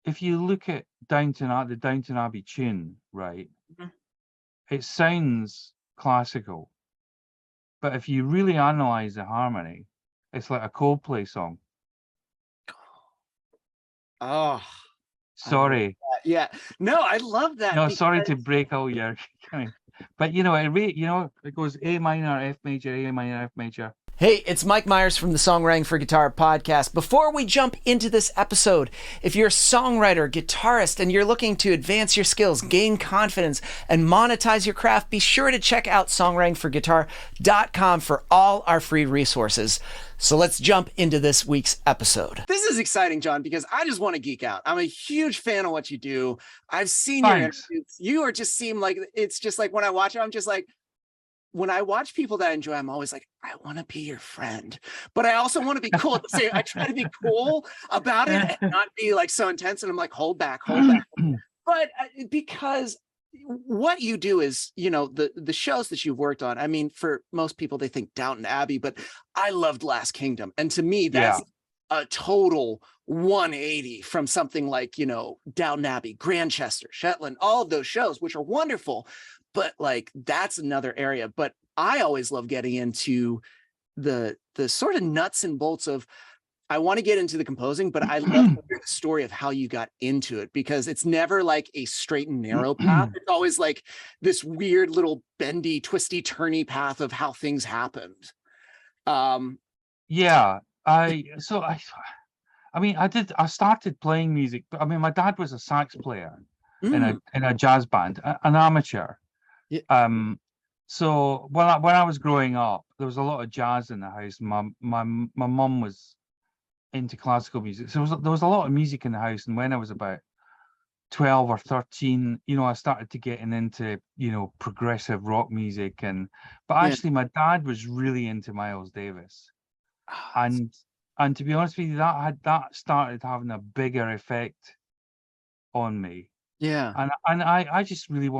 if you look at the Downton Abbey tune, right, it sounds classical, but if you really analyze the harmony, it's like a Coldplay song. Oh, Sorry. yeah. No, I love that. No, sorry to break all your kind of, but it goes A minor, F major, A minor, F major. Hey, it's Mike Myers from the Songwriting for Guitar podcast. Before we jump into this episode, if you're a songwriter, guitarist, and you're looking to advance your skills, gain confidence, and monetize your craft, be sure to check out songwritingforguitar.com for all our free resources. So let's jump into this week's episode. This is exciting, John, because I just want to geek out. I'm a huge fan of what you do. I've seen your interviews. You are just seem like, it's just like when I watch it, I'm just like, when I watch people that I enjoy, I'm always like, I want to be your friend, but I also want to be cool at the same. I try to be cool about it and not be like so intense. And I'm like, hold back. But because what you do is, the shows that you've worked on. I mean, for most people, they think Downton Abbey, but I loved Last Kingdom. And to me, that's a total 180 from something like, Downton Abbey, Grantchester, Shetland, all of those shows, which are wonderful. But like, that's another area. But I always love getting into the sort of nuts and bolts of, I want to get into the composing, but I love to hear the story of how you got into it, because it's never like a straight and narrow path. It's always like this weird little bendy, twisty, turny path of how things happened. I started playing music, but I mean, my dad was a sax player in a jazz band, an amateur. Yeah. So when I was growing up, there was a lot of jazz in the house. My mum was into classical music, so there was a lot of music in the house. And when I was about 12 or 13, I started to getting into progressive rock music, but actually my dad was really into Miles Davis, and to be honest with you, that started having a bigger effect on me. Yeah. And I just really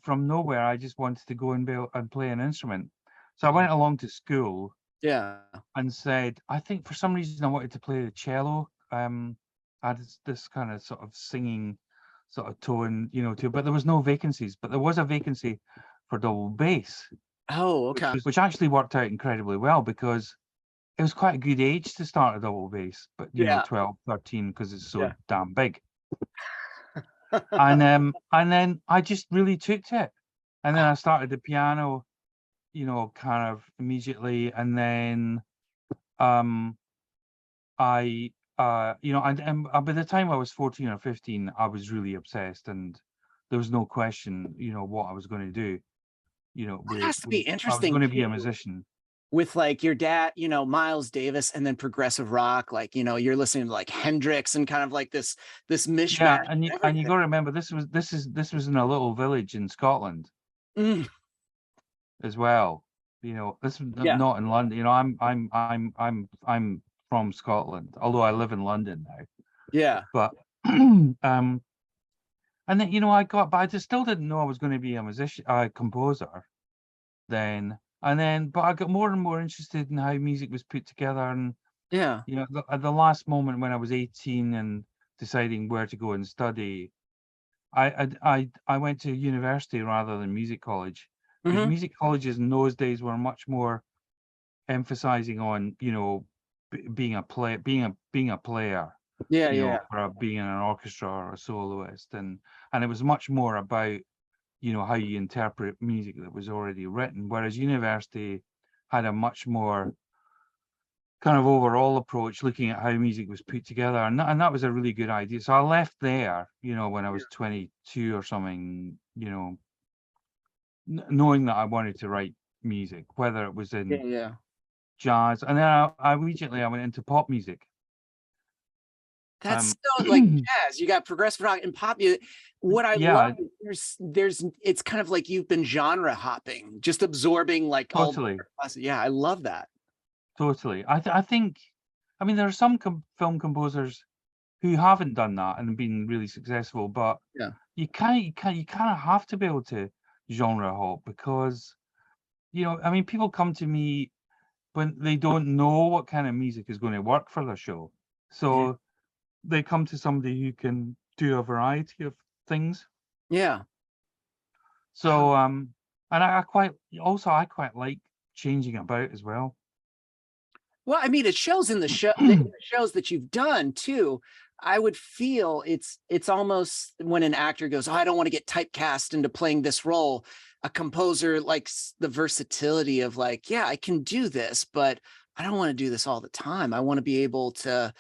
from nowhere, I just wanted to go and play an instrument. So I went along to school and said, I think for some reason I wanted to play the cello. I had this kind of sort of singing sort of tone, but there was no vacancies, but there was a vacancy for double bass. Oh, okay. Which actually worked out incredibly well, because it was quite a good age to start a double bass, but 12, 13, because it's so damn big. And then I just really took to it, and then I started the piano, kind of immediately, and then and by the time I was 14 or 15, I was really obsessed, and there was no question, what I was going to do. It has to be interesting. I was going to be a musician. With like your dad, Miles Davis, and then progressive rock, like, you're listening to like Hendrix and kind of like this mishmash. Yeah, and you got to remember, this was in a little village in Scotland as well. This was not in London. I'm from Scotland, although I live in London now. Yeah. But and then but I just still didn't know I was going to be a composer then. But I got more and more interested in how music was put together, and at the last moment when I was 18 and deciding where to go and study, I went to university rather than music college, because music colleges in those days were much more emphasizing on being a player, being a player, or being in an orchestra or a soloist, and it was much more about how you interpret music that was already written, whereas university had a much more kind of overall approach, looking at how music was put together, and that was a really good idea. So I left there, when I was 22 or something, knowing that I wanted to write music, whether it was in jazz, and then I immediately went into pop music. That's so like jazz. You got progressive rock and pop music. What I love is there's it's kind of like you've been genre hopping, just absorbing like totally. I love that. Totally. I think, there are some film composers who haven't done that and been really successful, but you kind of have to be able to genre hop, because people come to me when they don't know what kind of music is going to work for their show. So they come to somebody who can do a variety of things. Yeah. So and I quite like changing about as well. Well, I mean, it shows in the the shows that you've done too. I would feel it's almost when an actor goes, "Oh, I don't want to get typecast into playing this role." A composer likes the versatility of like, "Yeah, I can do this, but I don't want to do this all the time. I want to be able to."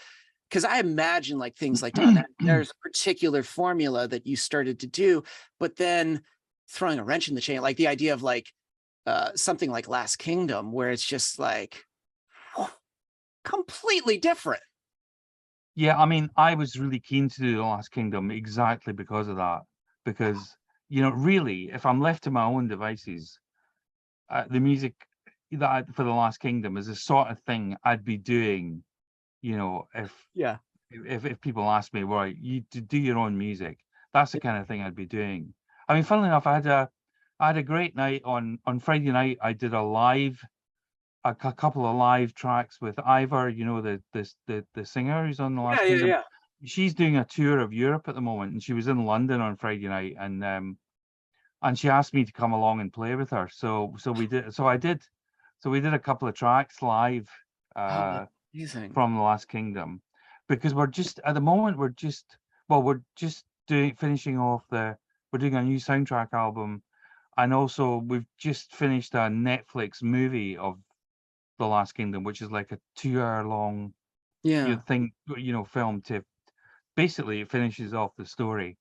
Because I imagine like things like that. There's a particular formula that you started to do, but then throwing a wrench in the chain, like the idea of like something like Last Kingdom, where it's just like completely different. Yeah, I mean, I was really keen to do The Last Kingdom exactly because of that. Because, really, if I'm left to my own devices, the music for The Last Kingdom is the sort of thing I'd be doing, if people ask me, right, you to do your own music, that's the kind of thing I'd be doing. I mean, funnily enough, I had a great night on Friday night. I did a couple of live tracks with Eivør, the singer who's on The Last Kingdom. Yeah. She's doing a tour of Europe at the moment, and she was in London on Friday night, and she asked me to come along and play with her. So we did. So I did. So we did a couple of tracks live Amazing. from The Last Kingdom, because we're just finishing off we're doing a new soundtrack album, and also we've just finished a Netflix movie of The Last Kingdom, which is like a 2-hour long thing, film to basically it finishes off the story.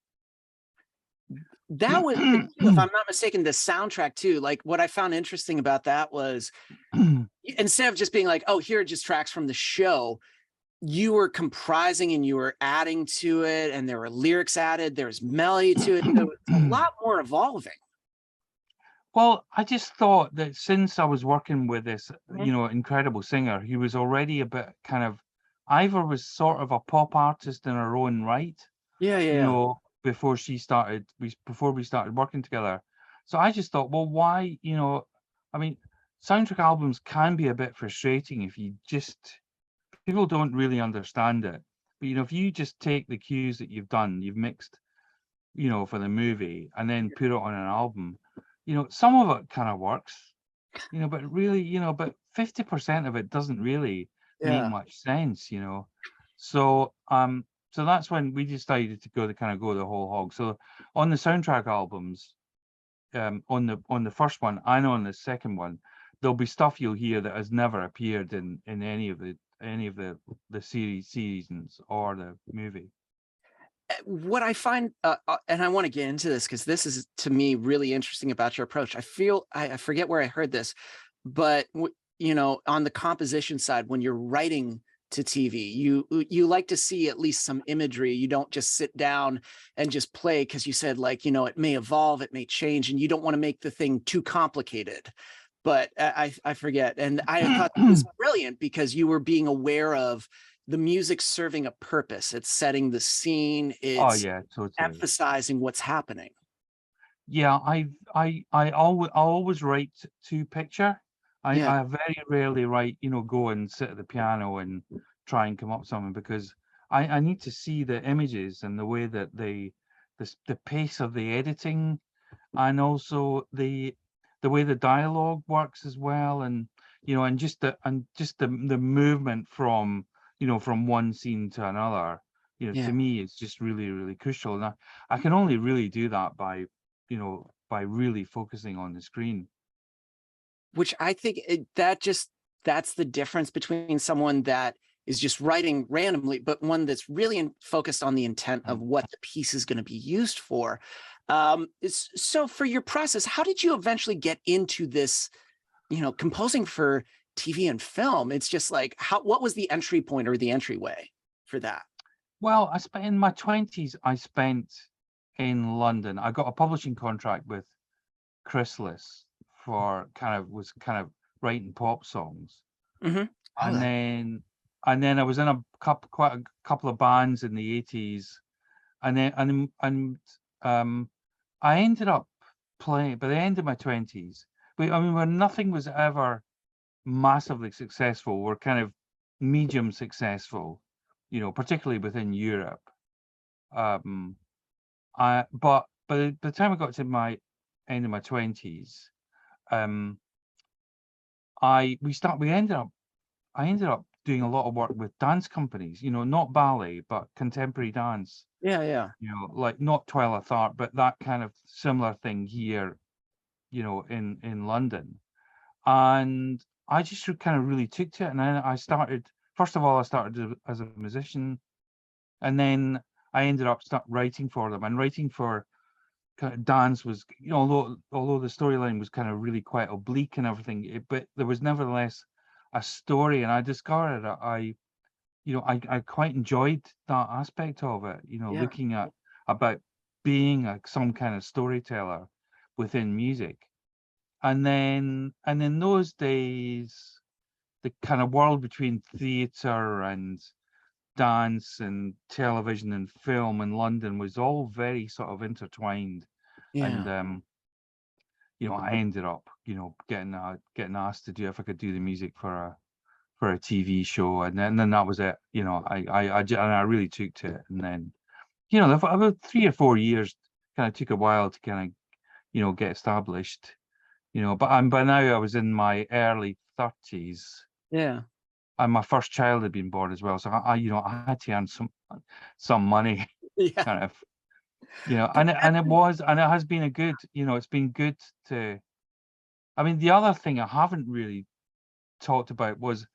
That was, if I'm not mistaken, the soundtrack too. Like what I found interesting about that was instead of just being like, oh, here are just tracks from the show, you were comprising and you were adding to it, and there were lyrics added, there's melody to it. So it's a lot more evolving. Well, I just thought that since I was working with this, incredible singer, he was already a bit kind of, Eivør was sort of a pop artist in her own right. Yeah. Before we started working together. So I just thought, well, why, I mean, soundtrack albums can be a bit frustrating if people don't really understand it. But, if you just take the cues that you've mixed, for the movie, and then put it on an album, some of it kind of works, but really, but 50% of it doesn't really make much sense, So, so that's when we decided to go the whole hog. So on the soundtrack albums, on the first one and on the second one, there'll be stuff you'll hear that has never appeared in any of the seasons or the movie. What I find, and I want to get into this because this is to me really interesting about your approach. I forget where I heard this, but on the composition side, when you're writing to TV, you like to see at least some imagery. You don't just sit down and just play because you said like, it may evolve, it may change, and you don't want to make the thing too complicated. But I forget. And I thought it was brilliant because you were being aware of the music serving a purpose. It's setting the scene. It's totally emphasizing what's happening. Yeah, I always write to picture. I very rarely write, go and sit at the piano and try and come up with something, because I need to see the images and the way that the pace of the editing, and also the way the dialogue works as well, and and just the movement from from one scene to another. To me, it's just really, really crucial, and I can only really do that by by really focusing on the screen. Which I think that's the difference between someone that is just writing randomly, but one that's really focused on the intent of what the piece is going to be used for. So for your process, how did you eventually get into this, composing for TV and film? It's just like, what was the entry point or the entryway for that? Well, in my 20s, I spent in London. I got a publishing contract with Chrysalis for kind of writing pop songs. Mm-hmm. And then I was in quite a couple of bands in the 80s, and I ended up playing by the end of my 20s. But I mean, where nothing was ever massively successful, we're kind of medium successful. you know, particularly within Europe. But by the time I got to my end of my 20s, I ended up doing a lot of work with dance companies, you know, not ballet, but contemporary dance. Yeah. You know, like not Twilight Art, but that kind of similar thing here, you know, in London. And I just kind of really took to it. And then I started, first of all, I started as a musician, and then I ended up writing for them, and writing for kind of dance was, you know, although the storyline was kind of really quite oblique and everything, but there was nevertheless a story, and I discovered that I quite enjoyed that aspect of it, you know, Yeah. looking at about being some kind of storyteller within music. And in those days, the kind of world between theatre and dance and television and film in London was all very sort of intertwined. Yeah. And you know, I ended up, you know, getting asked to do if I could do the music for a TV show, and then that was it. You know, I really took to it, and then, you know, about 3 or 4 years kind of took a while to kind of, you know, get established. You know, but by now I was in my early 30s, Yeah. and my first child had been born as well, so you know, I had to earn some money, Yeah. kind of, you know, and it has been it's been good to. I mean, the other thing I haven't really talked about was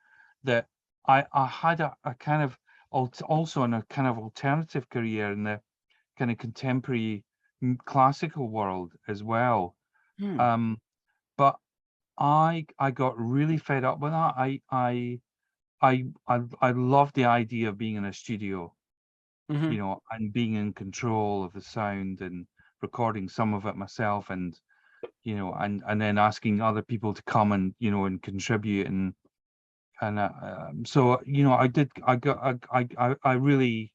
that I had a kind of also in a kind of alternative career in the kind of contemporary classical world as well. Hmm. But I got really fed up with that. I love the idea of being in a studio, Hmm. you know, and being in control of the sound and recording some of it myself, and you know, and then asking other people to come and, you know, and contribute, and so, you know, I really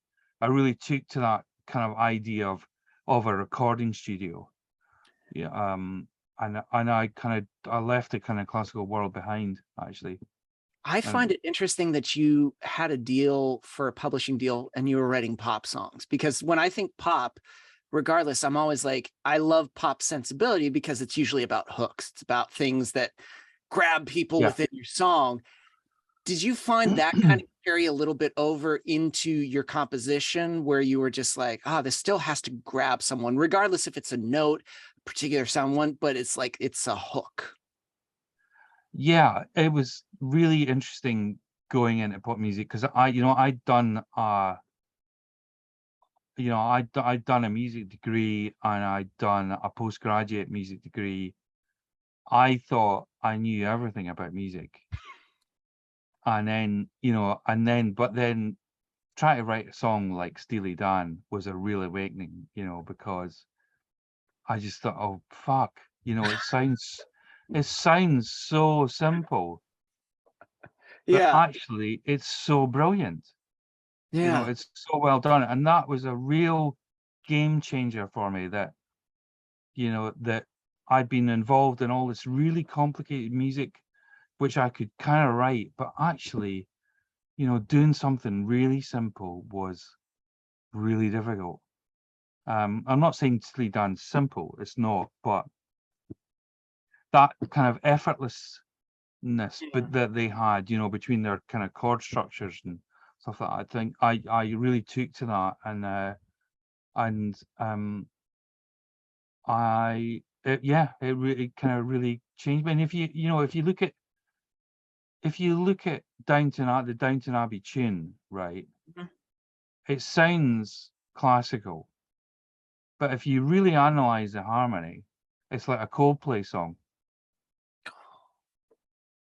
took to that kind of idea of a recording studio. Yeah. And I left the kind of classical world behind, actually. I And find it interesting that you had a deal for a publishing deal and you were writing pop songs, because when I think pop, regardless, I'm always like, I love pop sensibility because it's usually about hooks. It's about things that grab people yeah. within your song. Did you find that kind of carry a little bit over into your composition, where you were just like, this still has to grab someone, regardless if it's a note, particular someone, but it's like, it's a hook. Yeah, it was really interesting going into pop music, because I'd done I'd done a music degree, and I'd done a postgraduate music degree. I thought I knew everything about music. And then, but then trying to write a song like Steely Dan was a real awakening, you know, because I just thought, oh fuck, you know, it sounds so simple, but Yeah. actually it's so brilliant. You know, Yeah. it's so well done. And that was a real game changer for me, that, you know, that I'd been involved in all this really complicated music, which I could kind of write, but actually, you know, doing something really simple was really difficult. I'm not saying Steely Dan's simple, it's not, but that kind of effortlessness Yeah. but that they had, you know, between their kind of chord structures and stuff like that, I think I really took to that, and it really kind of really changed me. And if you look at the Downton Abbey tune, right, Mhm. it sounds classical, but if you really analyze the harmony, it's like a Coldplay song.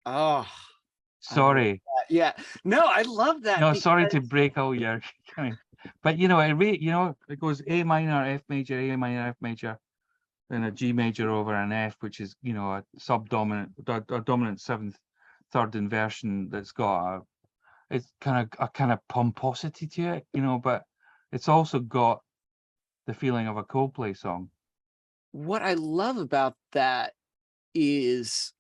Oh, I love Sorry, that. Yeah. No, I love that no, sorry because to break all your kind of, but you know, it goes A minor, F major, A minor, F major, then a G major over an F, which is, you know, a subdominant, a dominant seventh, third inversion that's got it's kind of pomposity to it, you know, but it's also got the feeling of a Coldplay song. what I love about that is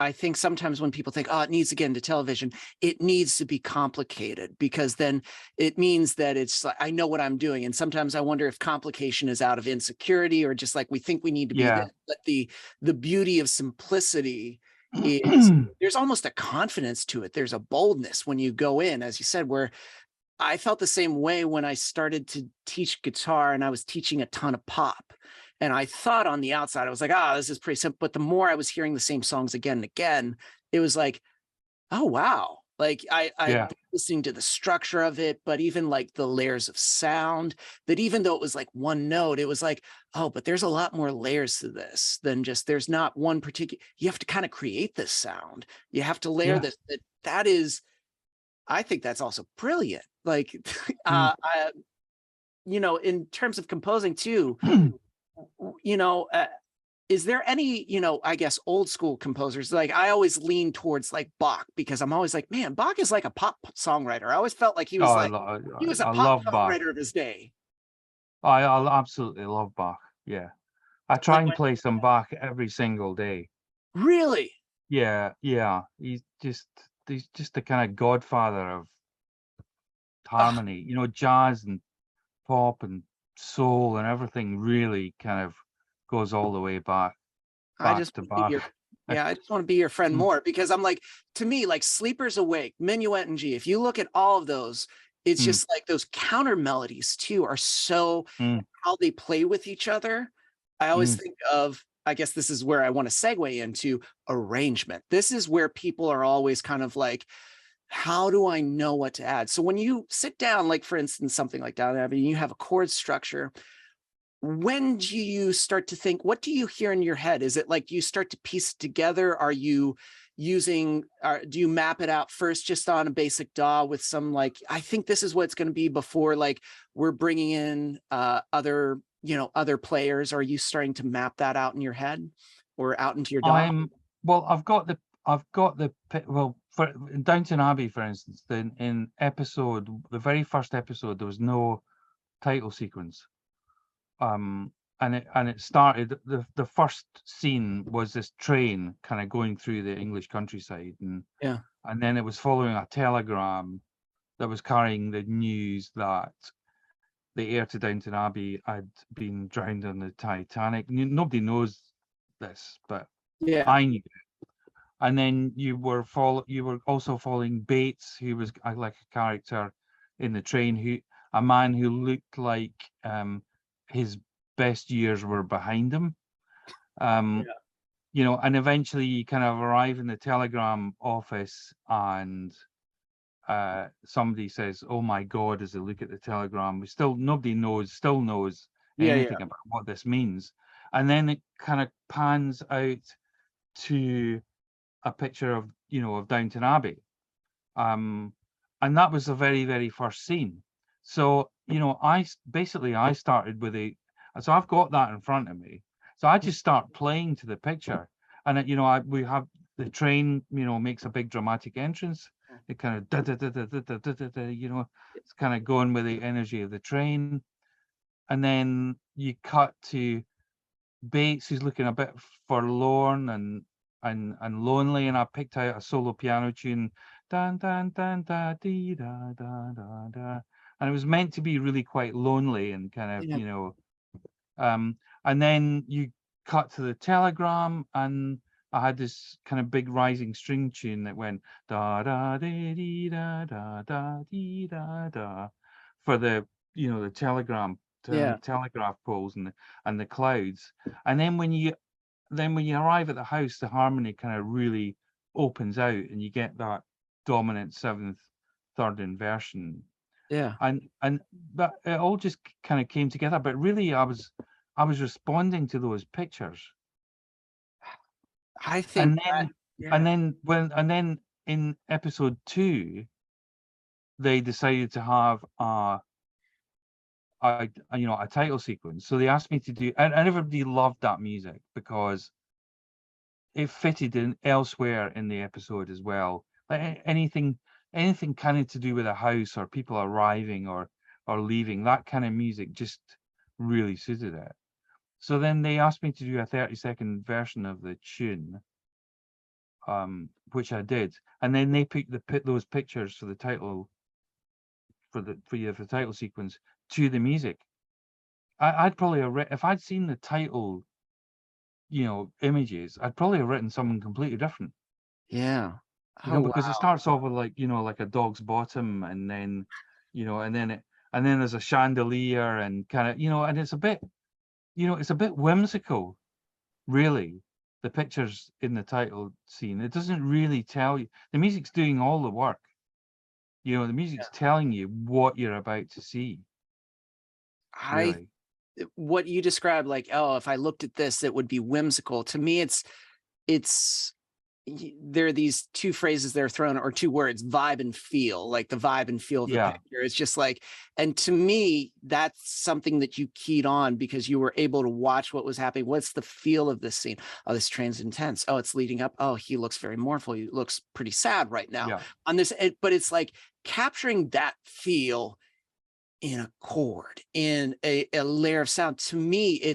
I think sometimes when people think, oh, it needs to get into television, it needs to be complicated, because then it means that it's like, I know what I'm doing. And sometimes I wonder if complication is out of insecurity, or just like we think we need to be this. But the beauty of simplicity is there's almost a confidence to it. There's a boldness when you go in, as you said, where I felt the same way when I started to teach guitar, and I was teaching a ton of pop. And I thought on the outside, I was like, this is pretty simple. But the more I was hearing the same songs again and again, it was like, oh, wow. Like I listening to the structure of it, but even like the layers of sound, that even though it was like one note, it was like, oh, but there's a lot more layers to this than just, there's not one particular, you have to kind of create this sound. You have to layer this. That is, I think that's also brilliant. Like, in terms of composing too, is there any, I guess old school composers, like I always lean towards like Bach, because I'm always like, man, Bach is like a pop songwriter. I always felt like he was he was a pop songwriter of his day. I absolutely love Bach. Yeah. I try and play some Bach every single day. Really? Yeah. He's just the kind of godfather of harmony, jazz and pop and soul and everything really kind of goes all the way back to Bach. I just want to be your friend more, because I'm like, to me, like Sleepers Awake, Minuet and G, if you look at all of those, it's just like those counter melodies too are so how they play with each other. I always think of, I guess this is where I want to segue into arrangement. This is where people are always kind of like, how do I know what to add? So when you sit down, like for instance, something like Downton Abbey, you have a chord structure. When do you start to think, what do you hear in your head? Is it like you start to piece it together? Are you do you map it out first just on a basic DAW with some like, I think this is what it's going to be, before like we're bringing in other players? Are you starting to map that out in your head or out into your DAW? For Downton Abbey, for instance, in the very first episode, there was no title sequence. And it started, the first scene was this train kind of going through the English countryside, and then it was following a telegram that was carrying the news that the heir to Downton Abbey had been drowned on the Titanic. Nobody knows this, but I knew it. And then you were also following Bates, who was like a character in the train, a man who looked like his best years were behind him. And eventually you kind of arrive in the telegram office, and somebody says, "Oh my God," as they look at the telegram. Nobody knows anything about what this means. And then it kind of pans out to a picture of Downton Abbey, and that was the very, very first scene. So I started with so I've got that in front of me, so I just start playing to the picture, and we have the train makes a big dramatic entrance. It kind of it's kind of going with the energy of the train, and then you cut to Bates, who's looking a bit forlorn and lonely, and I picked out a solo piano tune, dan dan dan da dee da da da da, and it was meant to be really quite lonely and kind of and then you cut to the telegram, and I had this kind of big rising string tune that went da da dee dee da da da dee da da for the the telegram telegraph poles and the clouds, and then when you arrive at the house, the harmony kind of really opens out, and you get that dominant seventh third inversion. And that it all just kind of came together. But really, I was responding to those pictures. I think, and then in episode 2, they decided to have a title sequence. So they asked me to do, and everybody loved that music because it fitted in elsewhere in the episode as well. Like anything kind of to do with a house or people arriving or leaving, that kind of music just really suited it. So then they asked me to do a 30-second version of the tune. which I did, and then they put those pictures for the title for the title sequence to the music. I'd probably have if I'd seen the title, images, I'd probably have written something completely different. Yeah. Because it starts off with like a dog's bottom, and then and then there's a chandelier and kind of and it's a bit it's a bit whimsical, really. The pictures in the title scene, it doesn't really tell you. The music's doing all the work. The music's telling you what you're about to see. Really. What you described, like, oh, if I looked at this, it would be whimsical. To me, there are these two phrases that are thrown, or two words, vibe and feel, like the vibe and feel of the picture. It's just like, and to me, that's something that you keyed on because you were able to watch what was happening. What's the feel of this scene? Oh, this train's intense. Oh, it's leading up. Oh, he looks very mournful. He looks pretty sad right now on this. But it's like capturing that feel in a chord, in a layer of sound. To me,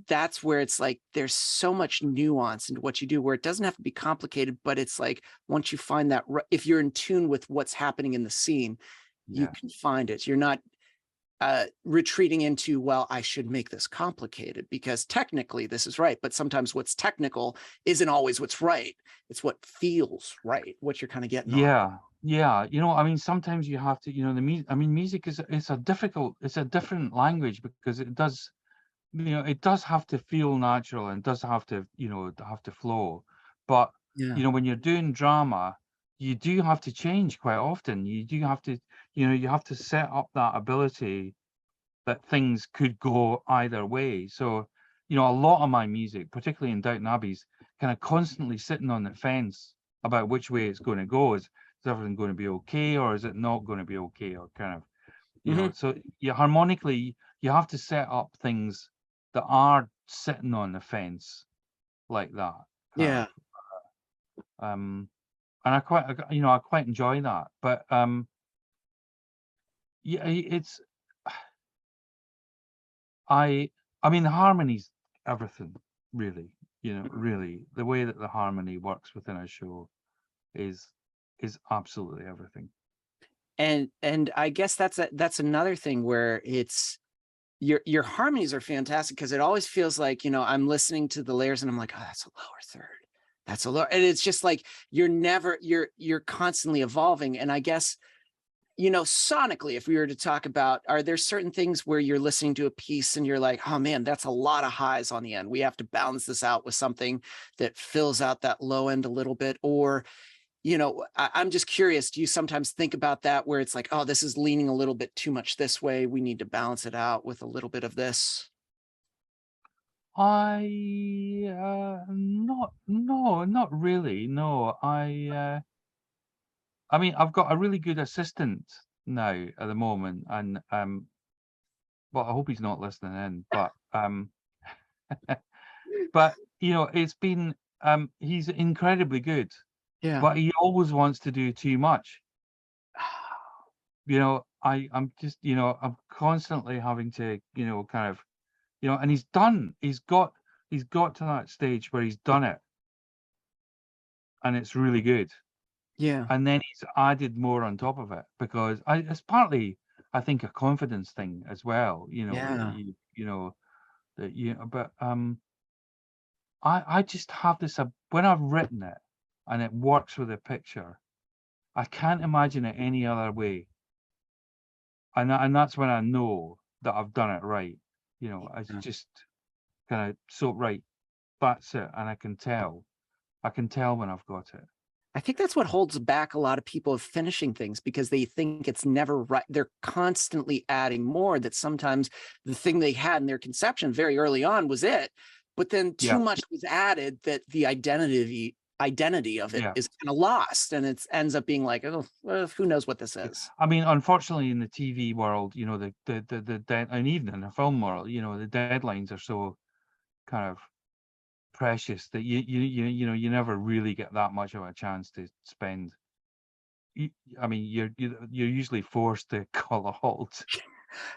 that's where it's like there's so much nuance into what you do, where it doesn't have to be complicated, but it's like once you find that, if you're in tune with what's happening in the scene, you can find it. You're not retreating into, well, I should make this complicated because technically this is right, but sometimes what's technical isn't always what's right. It's what feels right, what you're kind of getting on. Sometimes you have to, music it's a different language, because it does have to feel natural, and does have to flow. But when you're doing drama, you do have to change quite often. You do have to you have to set up that ability that things could go either way. So a lot of my music, particularly in Downton Abbey, is kind of constantly sitting on the fence about which way it's going to go. Is everything going to be okay, or is it not going to be okay, or kind of so harmonically you have to set up things that are sitting on the fence like that. And I quite enjoy that. But it's the harmony's everything, really. Really, the way that the harmony works within a show is absolutely everything. And I guess that's another thing where it's your harmonies are fantastic, because it always feels like, I'm listening to the layers and I'm like, oh, that's a lower third. That's a lower. And it's just like, you're constantly evolving. And I guess, sonically, if we were to talk about, are there certain things where you're listening to a piece and you're like, oh man, that's a lot of highs on the end. We have to balance this out with something that fills out that low end a little bit? Or, I'm just curious, do you sometimes think about that, where it's like, oh, this is leaning a little bit too much this way, we need to balance it out with a little bit of this? Not really. No, I've got a really good assistant now at the moment, and well, I hope he's not listening in, but but it's been he's incredibly good. But he always wants to do too much. I'm just I'm constantly having to kind of and he's got to that stage where he's done it, and it's really good. And then he's added more on top of it, because it's partly, I think, a confidence thing as well. But I just have this when I've written it and it works with a picture, I can't imagine it any other way. And that's when I know that I've done it right. It's just kind of so right. That's it. And I can tell when I've got it. I think that's what holds back a lot of people of finishing things, because they think it's never right. They're constantly adding more, that sometimes the thing they had in their conception very early on was it, but then too much was added that the identity of it is kind of lost, and it ends up being like, oh, well, who knows what this is. Unfortunately, in the TV world, and even in the film world, the deadlines are so kind of precious that you never really get that much of a chance to spend. You're usually forced to call a halt,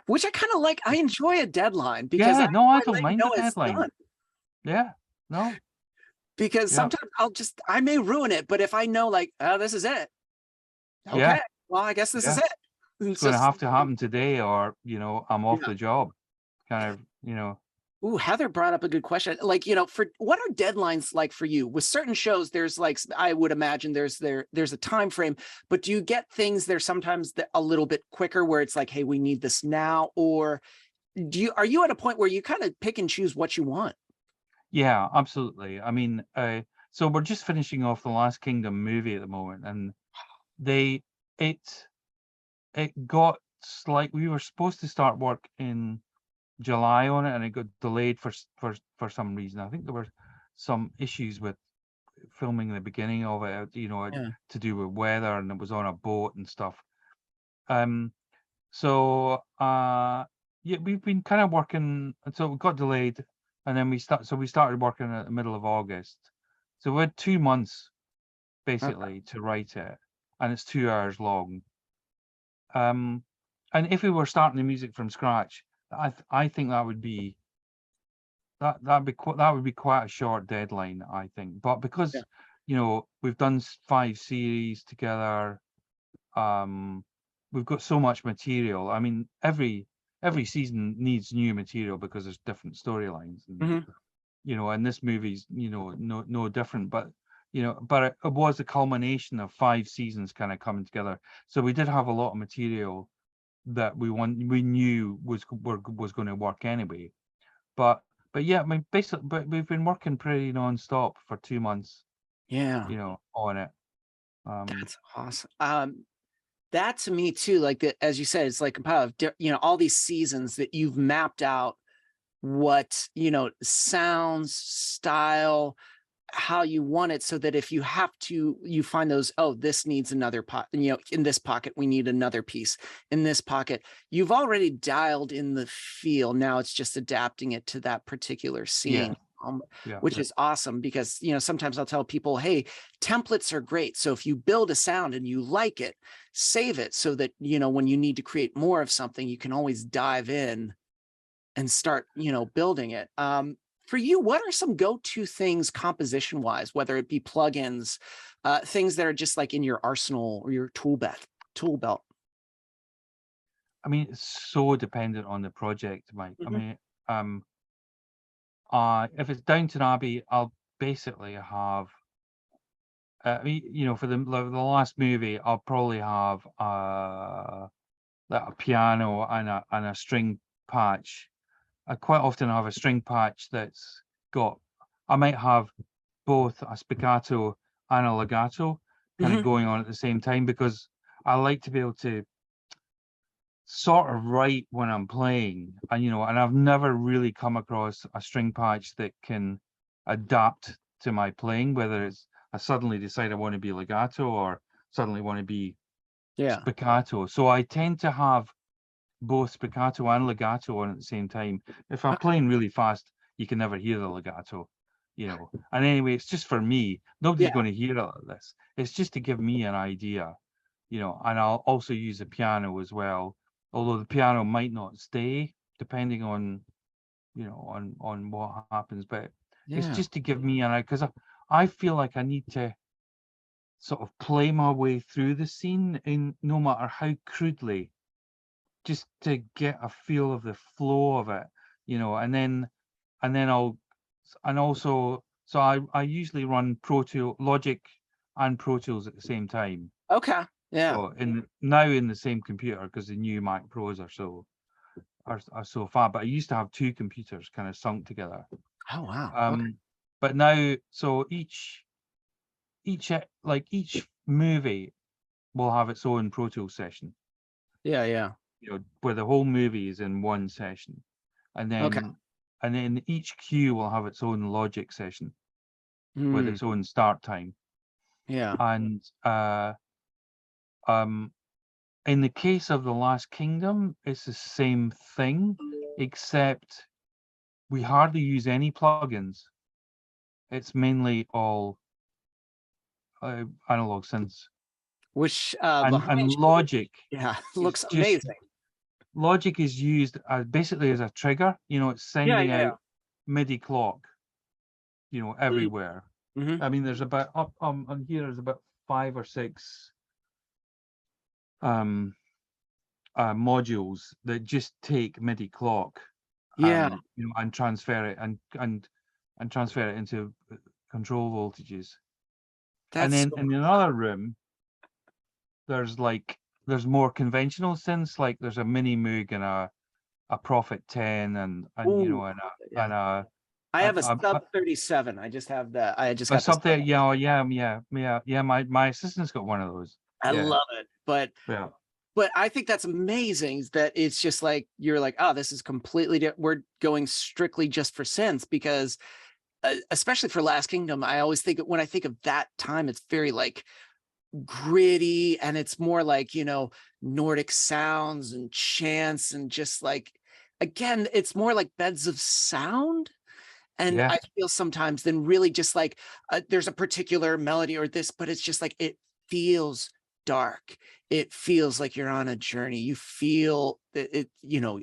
which I kind of like. I enjoy a deadline, because I don't mind a deadline. No. because sometimes I may ruin it, but if I know like, oh, this is it. Okay, well, I guess this is it. It's going to have to happen today, or I'm off the job. Kind of, Ooh, Heather brought up a good question. Like, for what are deadlines like for you? With certain shows, there's like, I would imagine there's a time frame, but do you get things there sometimes that a little bit quicker where it's like, hey, we need this now? Or are you at a point where you kind of pick and choose what you want? Yeah, absolutely. I mean, so we're just finishing off the Last Kingdom movie at the moment, and it got we were supposed to start work in July on it, and it got delayed for some reason. I think there were some issues with filming the beginning of it, to do with weather, and it was on a boat and stuff. So we've been kind of working, and so it got delayed, and then we started working at the middle of August. So we had 2 months basically to write it, and it's 2 hours long. And if we were starting the music from scratch, I think that would be quite a short deadline, I think. But because we've done 5 series together, we've got so much material. I mean, every season needs new material because there's different storylines, and and this movie's no different. But but it was a culmination of 5 seasons kind of coming together. So we did have a lot of material that we knew was going to work anyway. But yeah, I mean, basically, but we've been working pretty non-stop for 2 months. On it. That's awesome. That to me too, like as you said, it's like a pile of all these seasons that you've mapped out what sounds, style, how you want it, so that if you have to, you find those, oh, this needs another pot, in this pocket we need another piece, in this pocket you've already dialed in the feel. Now it's just adapting it to that particular scene. Which is awesome, because sometimes I'll tell people, hey, templates are great. So if you build a sound and you like it, save it so that when you need to create more of something, you can always dive in and start building it. For you, what are some go-to things composition wise, whether it be plugins, things that are just like in your arsenal or your tool belt? I mean, it's so dependent on the project, Mike. I mean, if it's Downton Abbey, I'll basically have, for the last movie, I'll probably have a piano and a string patch. I quite often have a string patch that's got, I might have both a spiccato and a legato kind of going on at the same time, because I like to be able to sort of write when I'm playing, and and I've never really come across a string patch that can adapt to my playing, whether it's I suddenly decide I want to be legato or suddenly want to be spiccato. So I tend to have both spiccato and legato on at the same time. If I'm playing really fast, you can never hear the legato, and anyway, it's just for me. Nobody's going to hear all of this. It's just to give me an idea, and I'll also use the piano as well, although the piano might not stay depending on on what happens. But it's just to give me because I feel like I need to sort of play my way through the scene, in no matter how crudely, just to get a feel of the flow of it, and then I usually run Logic and Pro Tools at the same time. Okay. Yeah. So now in the same computer, because the new Mac Pros are so far. But I used to have 2 computers kind of sunk together. Oh wow. But now, so each movie will have its own Pro Tools session. Yeah. Where the whole movie is in one session, and then each cue will have its own Logic session with its own start time. Yeah. And in the case of The Last Kingdom, it's the same thing, except we hardly use any plugins. It's mainly all analog synths. Which and Logic. Looks amazing. Logic is used basically as a trigger. It's sending out MIDI clock, everywhere. Mhm. I mean, there's about on here there's about 5 or 6 modules that just take MIDI clock, Yeah, and transfer it and transfer it into control voltages. And that's then in another room, there's more conventional synths, like there's a Mini Moog and a Prophet 10 and ooh, yeah. and a I have a a, sub 37. I just have that. I just a got the sub there. sub. Yeah. My assistant's got one of those. I Yeah, love it. yeah. But I think that's amazing that it's just like you're like, oh, this is completely different. We're going strictly just for synths because especially for Last Kingdom, I always think when I think of that time, it's very like gritty and it's more like, Nordic sounds and chants and just like, again, it's more like beds of sound. And Yeah. I feel sometimes then really just like there's a particular melody or this, but it's just like it feels dark. It feels like you're on a journey. You feel it,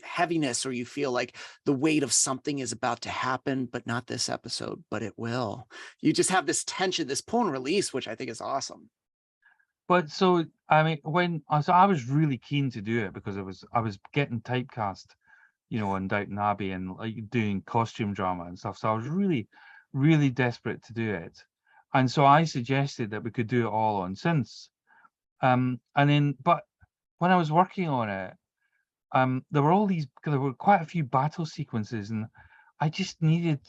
heaviness, or you feel like the weight of something is about to happen, but not this episode, but it will. You just have this tension, this pull and release, which I think is awesome. But so I mean, I was really keen to do it because I was getting typecast, on Downton Abbey and like doing costume drama and stuff. So I was really, really desperate to do it, and so I suggested that we could do it all on synths. But when I was working on it, there were quite a few battle sequences, and I just needed,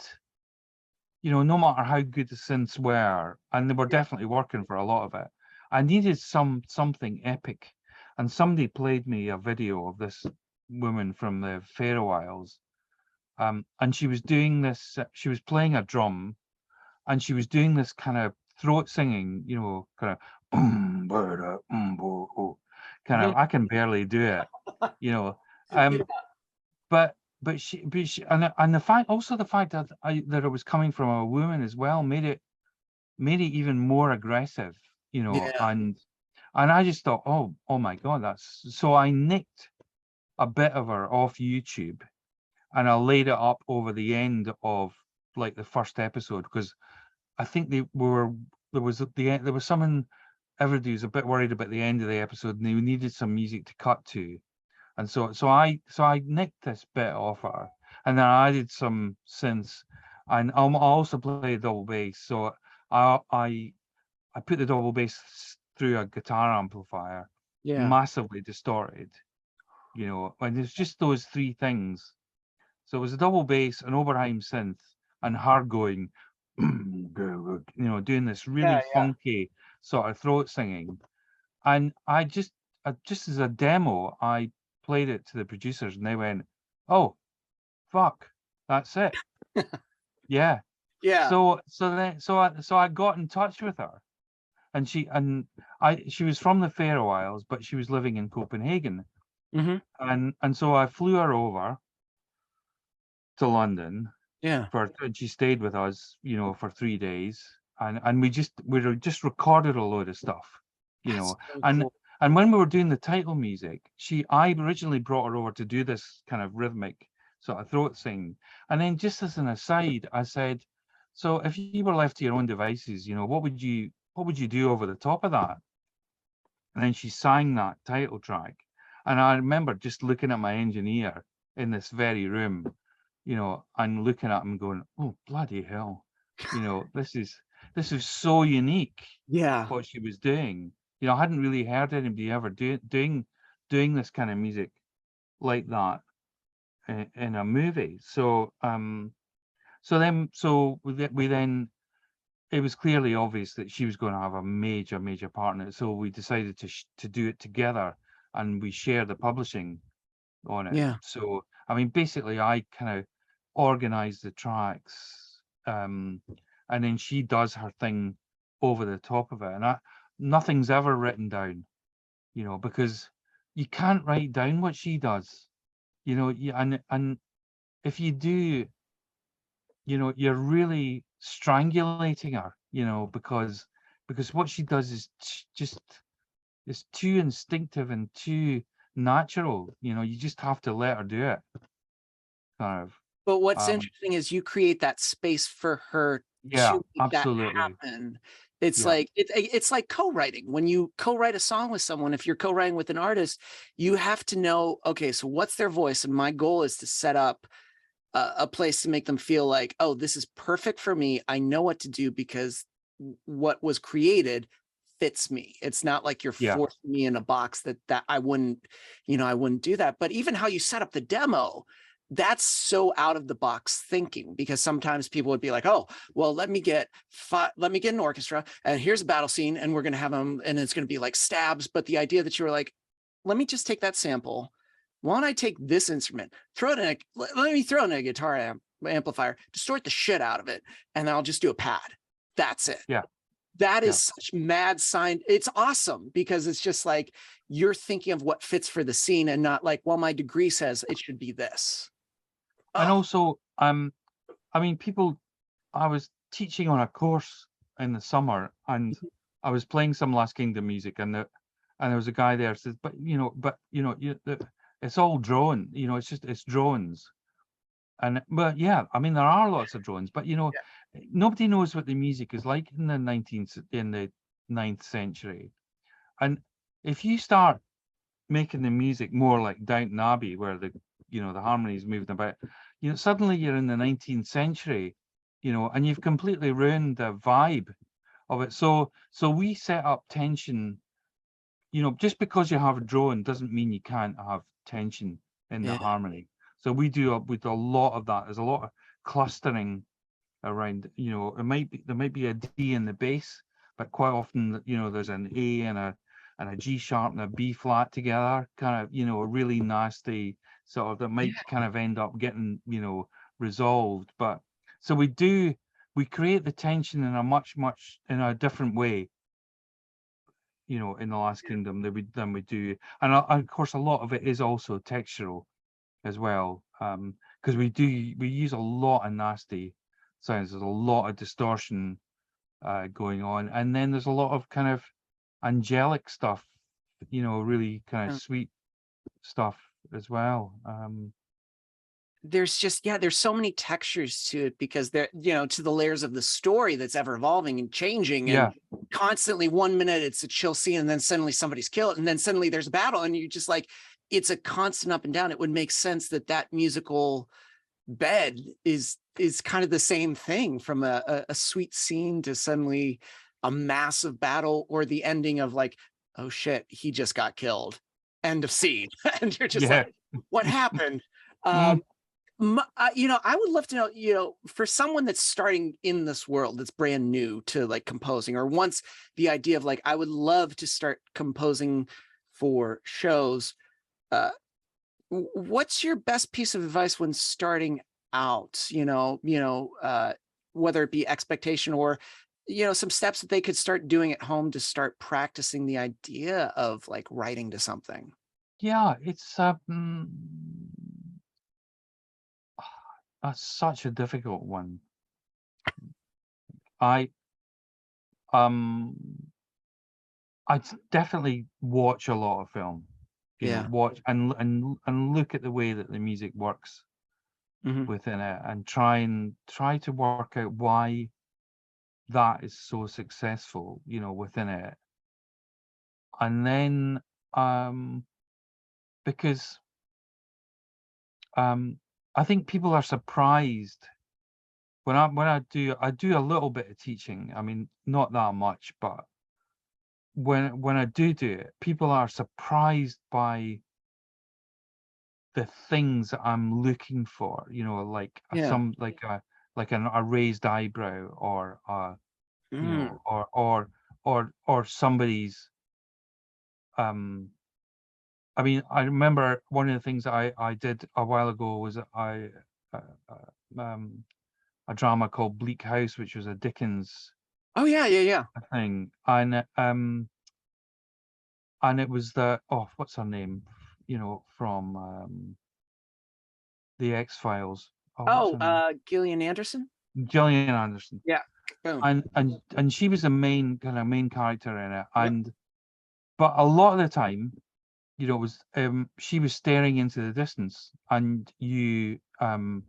no matter how good the synths were, and they were definitely working for a lot of it, I needed something epic. And somebody played me a video of this woman from the Faroe Isles, and she was doing this. She was playing a drum, and she was doing this kind of throat singing, kind of kind of. I can barely do it, you know. Um, but and the fact that that it was coming from a woman as well made it even more aggressive, Yeah. and I just thought, oh my God, that's so I nicked a bit of her off YouTube and I laid it up over the end of like the first episode because I think there was someone everybody was a bit worried about the end of the episode and they needed some music to cut to. And so I nicked this bit off her, and then I added some synths, and I also play double bass. So I put the double bass through a guitar amplifier, Yeah. massively distorted, and it's just those three things. So it was a double bass, an Oberheim synth, and her going, doing this really Yeah. Yeah. funky sort of throat singing. And I just as a demo, I played it to the producers, and they went, "Oh, fuck, that's it." Yeah. Yeah. So I got in touch with her, and she was from the Faroe Isles, but she was living in Copenhagen, Hmm. and so I flew her over to London Yeah. and she stayed with us, for 3 days, and we just recorded a load of stuff, That's so and cool. and when we were doing the title music, I originally brought her over to do this kind of rhythmic sort of throat sing, and then just as an aside, I said, "So if you were left to your own devices, what would you do over the top of that?" And then she sang that title track, and I remember just looking at my engineer in this very room, and looking at him going, "Oh, bloody hell. This is so unique Yeah. what she was doing." I hadn't really heard anybody ever doing this kind of music like that in a movie. We then it was clearly obvious that she was going to have a major, major part in it. So we decided to do it together, and we share the publishing on it. Yeah. So I mean, basically, I kind of organize the tracks, and then she does her thing over the top of it, and nothing's ever written down, because you can't write down what she does, and if you do, you're really strangulating her, because what she does is just is too instinctive and too natural. You just have to let her do it, kind of. But what's Um, interesting is you create that space for her Yeah, to make that absolutely. happen. It's Yeah. like it's like co-writing. When you co-write a song with someone, if you're co-writing with an artist, you have to know, okay, so what's their voice? And my goal is to set up a place to make them feel like, oh, this is perfect for me. I know what to do because what was created fits me. It's not like you're Yeah. forcing me in a box that I wouldn't, I wouldn't do that. But even how you set up the demo, that's so out of the box thinking, because sometimes people would be like, oh, well, let me get an orchestra and here's a battle scene and we're going to have them and it's going to be like stabs. But the idea that you were like, let me just take that sample. Why don't I take this instrument, let me throw in a guitar amplifier, distort the shit out of it, and then I'll just do a pad. That's it. Yeah. That is Yeah. such mad sign. It's awesome because it's just like you're thinking of what fits for the scene and not like, well, my degree says it should be this. And Oh, also, I mean, I was teaching on a course in the summer, and I was playing some Last Kingdom music, and there was a guy there says, but it's all drone, it's drones. But yeah, I mean, there are lots of drones, but nobody knows what the music is like in the 9th century. And if you start making the music more like Downton Abbey, where the harmonies moved about, suddenly you're in the 19th century, and you've completely ruined the vibe of it. So we set up tension. Just because you have a drone doesn't mean you can't have tension in the yeah. harmony. So we do a lot of that. There's a lot of clustering around. There might be a D in the bass, but quite often, there's an A and a G sharp and a B flat together, kind of, a really nasty sort of that might kind of end up getting, resolved. But so we create the tension in a different way, in the Last Kingdom than we do. And of course, a lot of it is also textural as well, because we use a lot of nasty sounds. There's a lot of distortion going on, and then there's a lot of kind of angelic stuff, really kind of sweet stuff as well. There's just, there's so many textures to it because they're, to the layers of the story that's ever evolving and changing. And constantly 1 minute it's a chill scene and then suddenly somebody's killed and then suddenly there's a battle and you just like, it's a constant up and down. It would make sense that musical bed is kind of the same thing, from a sweet scene to suddenly a massive battle, or the ending of like, oh shit, he just got killed. End of scene. And you're just like, what happened? I would love to know, for someone that's starting in this world, that's brand new to like composing, or wants the idea of like, I would love to start composing for shows. What's your best piece of advice when starting out? Whether it be expectation or, some steps that they could start doing at home to start practicing the idea of like writing to something. Yeah, it's that's such a difficult one. I definitely watch a lot of film. Watch and look at the way that the music works within it, and try to work out why that is so successful, within it. And then because I think people are surprised when I do a little bit of teaching. I mean, not that much, but when I do it, people are surprised by the things that I'm looking for, like a raised eyebrow, or or somebody's I mean, I remember one of the things that I did a while ago was a drama called Bleak House, which was a Dickens thing, and it was what's her name, from the X-Files. Gillian Anderson. Gillian Anderson. Yeah. Boom. And she was the main character in it, but a lot of the time, it was she was staring into the distance, and you didn't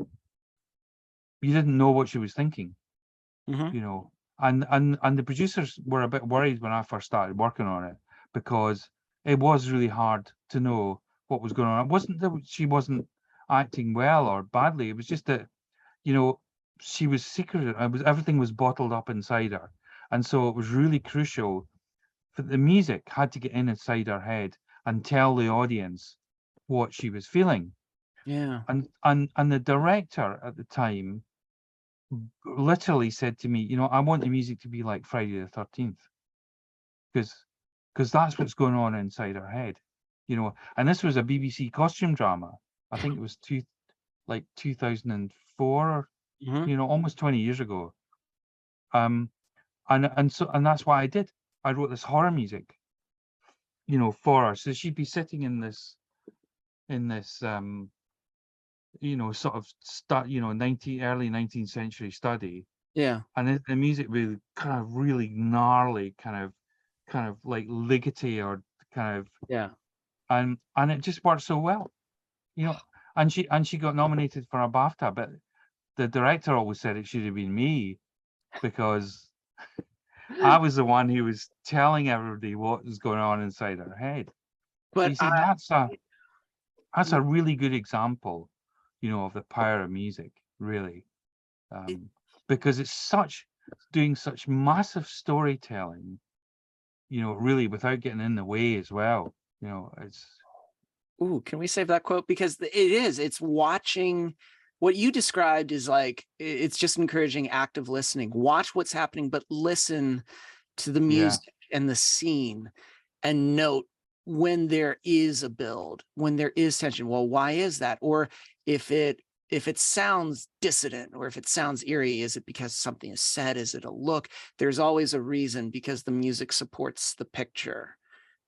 know what she was thinking, Mhm. you know, and the producers were a bit worried when I first started working on it, because it was really hard to know what was going on. It wasn't that she wasn't acting well or badly. It was just that, you know, she was secret. Everything was bottled up inside her, and so it was really crucial that the music had to get inside her head and tell the audience what she was feeling. Yeah. And the director at the time literally said to me, you know, I want the music to be like Friday the 13th, because that's what's going on inside her head, you know. And this was a BBC costume drama. I think it was 2004, Mhm. you know, almost 20 years ago. And that's why I wrote this horror music, you know, for her. So she'd be sitting in this you know, sort of you know, early 19th century study, Yeah. and the music was kind of really gnarly, kind of like liggity, or kind of, Yeah. and it just worked so well, you know. And she got nominated for a BAFTA, but the director always said it should have been me, because I was the one who was telling everybody what was going on inside her head. But But you see, that's a really good example, you know, of the power of music, really, it, because it's doing such massive storytelling, you know, really, without getting in the way as well. You know, it's ooh, can we save that quote? Because it's watching what you described is like, it's just encouraging active listening. Watch what's happening, but listen to the yeah, music and the scene, and note when there is a build, when there is tension. Well, why is that? Or if it sounds dissident, or if it sounds eerie, is it because something is said? Is it a look? There's always a reason, because the music supports the picture,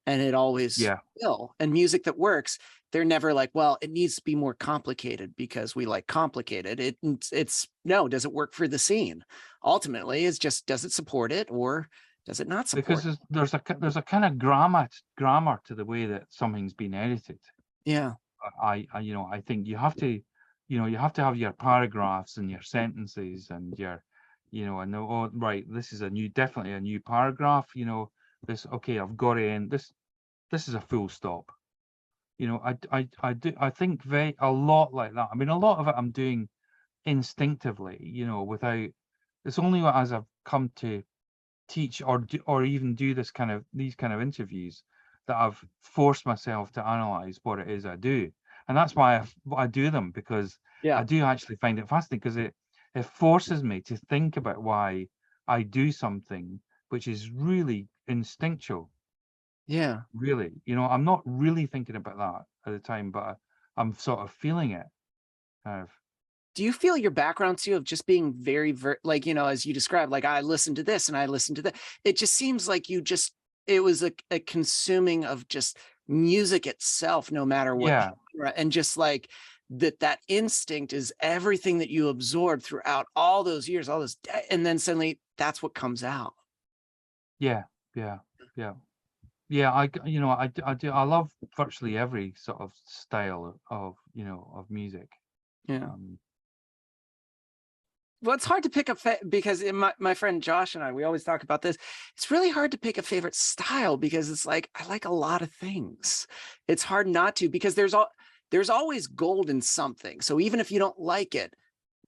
and it always yeah, will. And music that works, they're never like, well, it needs to be more complicated because we like complicated. It's no, does it work for the scene? Ultimately, it's just, does it support it, or does it not because support it? there's a kind of grammar to the way that something's been edited. Yeah. You know, I think you have to, you know, you have to have your paragraphs and your sentences and your, you know, and oh, right, this is definitely a new paragraph, you know, this, okay, I've got it in, this is a full stop. You know, I think a lot like that. I mean, a lot of it I'm doing instinctively, you know, without, it's only as I've come to teach or even do these kind of interviews that I've forced myself to analyze what it is I do. And that's why I do them, because Yeah. I do actually find it fascinating, because it forces me to think about why I do something which is really instinctual. Yeah. Really, you know, I'm not really thinking about that at the time, but I'm sort of feeling it, kind of. Do you feel your background too, of just being like, as you described, like, I listened to this and I listened to that. It just seems like it was a consuming of just music itself, no matter what Yeah, genre, and just like that instinct is everything that you absorbed throughout all those years, and then suddenly that's what comes out. yeah, yeah, yeah, yeah. You know, I love virtually every sort of style of, you know, of music. Yeah. Um, Well, it's hard to pick because my friend Josh and I, we always talk about this. It's really hard to pick a favorite style, because it's like, I like a lot of things. It's hard not to, because there's always gold in something. So even if you don't like it,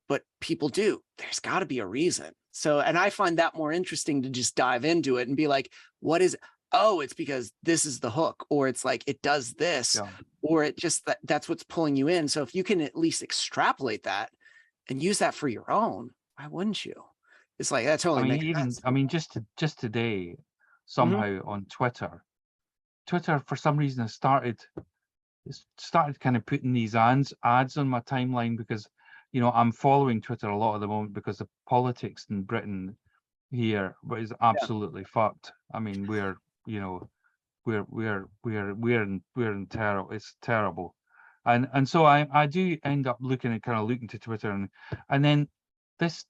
but people do, there's got to be a reason. So, and I find that more interesting, to just dive into it and be like, what is it? Oh, it's because this is the hook, or it's like it does this, yeah. or it just that's what's pulling you in. So if you can at least extrapolate that and use that for your own, why wouldn't you? It's like, that I totally mean, makes sense. just today, Mhm. somehow on Twitter for some reason has started kind of putting these ads on my timeline, because, you know, I'm following Twitter a lot at the moment, because the politics in Britain here is Yeah. absolutely fucked. I mean, you know, we're in terrible. It's terrible, and so I do end up looking to Twitter, and then this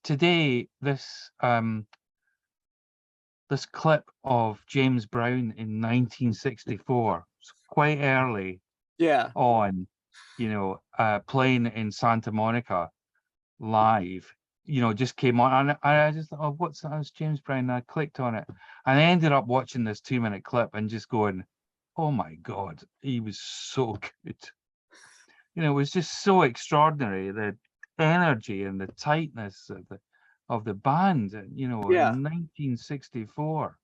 clip of James Brown in 1964, quite early Yeah. on, you know, playing in Santa Monica live, just came on, and I just thought, oh, what's that? It's James Brown. And I clicked on it, and I ended up watching this 2-minute clip and just going, oh my God, he was so good. It was just so extraordinary, the energy and the tightness of the band, in 1964.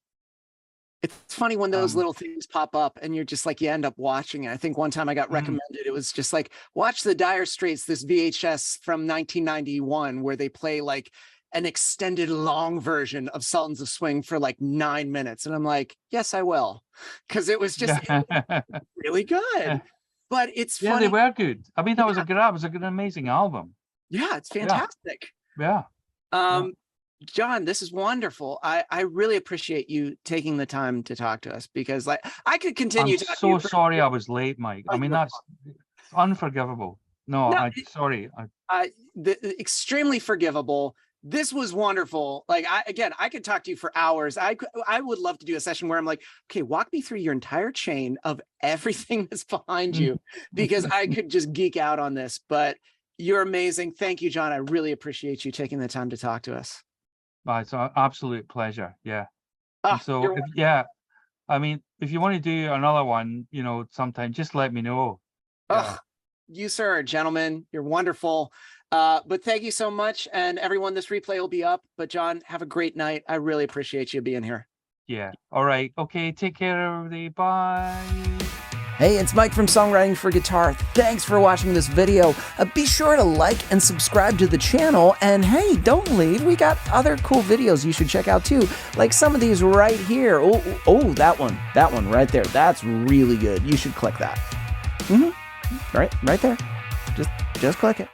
It's funny when those little things pop up and you're just like, you end up watching it. I think one time I got recommended, it was just like, watch the Dire Straits, this VHS from 1991, where they play like an extended long version of Sultans of Swing for like 9 minutes. And I'm like, yes, I will. Because it was just really good. But it's funny. Yeah, they were good. I mean, that was an amazing album. Yeah, it's fantastic. Yeah. John, this is wonderful. I really appreciate you taking the time to talk to us, because like I could continue. I'm so sorry I was late, Mike. I mean, that's unforgivable. Sorry. Extremely forgivable. This was wonderful. Like I could talk to you for hours. I would love to do a session where I'm like, okay, walk me through your entire chain of everything that's behind you, because I could just geek out on this. But you're amazing. Thank you, John. I really appreciate you taking the time to talk to us. It's an absolute pleasure. Yeah. So I mean, if you want to do another one, sometime, just let me know. You, sir, are a gentleman. You're wonderful. But thank you so much. And everyone, this replay will be up. But John, have a great night. I really appreciate you being here. Yeah. All right. Okay. Take care, everybody. Bye. Hey, it's Mike from Songwriting for Guitar. Thanks for watching this video. Be sure to like and subscribe to the channel. And hey, don't leave. We got other cool videos you should check out too. Like some of these right here. Oh, that one right there. That's really good. You should click that. Right there. Just click it.